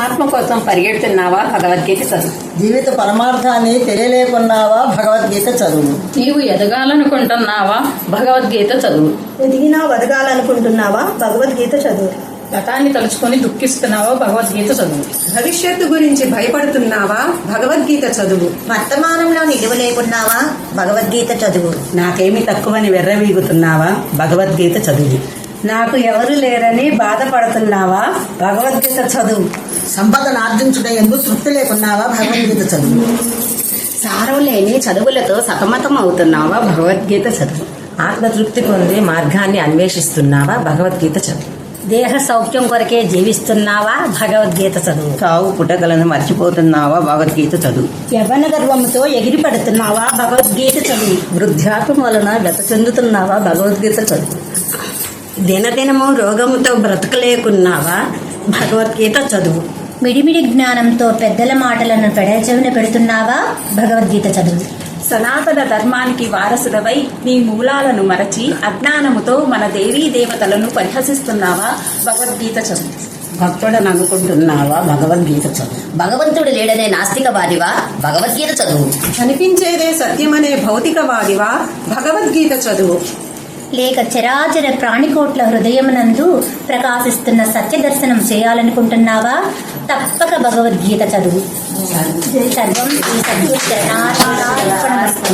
ఆత్మ కోసం పరిగెడుతున్నావా? భగవద్గీత చదువు. జీవిత పరమార్థాన్ని తెలియలేకున్నావా? భగవద్గీత చదువు. నీవు ఎదగాలనుకుంటున్నావా? భగవద్గీత చదువు. ఎదిగినా వదగాలనుకుంటున్నావా? భగవద్గీత చదువు. గతాన్ని తలుచుకొని దుఃఖిస్తున్నావా? భగవద్గీత చదువు. భవిష్యత్తు గురించి భయపడుతున్నావా? భగవద్గీత చదువు. వర్తమానంలో నిలువ లేకున్నావా? భగవద్గీత చదువు. నాకేమి తక్కువని వెర్రవీగుతున్నావా? భగవద్గీత చదువు. నాకు ఎవరు లేరని బాధపడుతున్నావా? భగవద్గీత చదువు. సంపదను ఆర్జించుట ఎందుకు తృప్తి లేకున్నావా? భగవద్గీత చదువు. సారం లేని చదువులతో సతమతం అవుతున్నావా? భగవద్గీత చదువు. ఆత్మతృప్తి పొందే మార్గాన్ని అన్వేషిస్తున్నావా? భగవద్గీత చదువు. దేహ సౌఖ్యం కొరకే జీవిస్తున్నావా? భగవద్గీత చదువు. చావు పుటకలను మర్చిపోతున్నావా? భగవద్గీత చదువు. యవ్వన గర్వంతో ఎగిరి పడుతున్నావా? భగవద్గీత చదువు. వృద్ధాత్వం వలన గత చెందుతున్నావా? భగవద్గీత చదువు. దినదినము రోగముతో బ్రతకలేకున్నావా? భగవద్గీత చదువు. మిడిమిడి జ్ఞానంతో పెద్దల మాటలను పెడచెవిన పెడుతున్నావా? భగవద్గీత చదువు. సనాతన ధర్మానికి వారసుడవై నీ మూలాలను మరచి అజ్ఞానముతో మన దేవీ దేవతలను పరిహసిస్తున్నావా? భగవద్గీత చదువు. భక్తుడని అనుకుంటున్నావా? భగవద్గీత చదువు. భగవంతుడు లేడనే నాస్తికవాదివా? భగవద్గీత చదువు. కనిపించేదే సత్యమనే భౌతికవాదివా? భగవద్గీత చదువు. లేక చరాచర ప్రాణికోట్ల హృదయమునందు ప్రకాశిస్తున్న సత్య దర్శనం చేయాలనుకుంటున్నావా? తప్పక భగవద్గీత చదువు. సర్వం శ్రీ సద్గురు చరణార్పణమస్తు.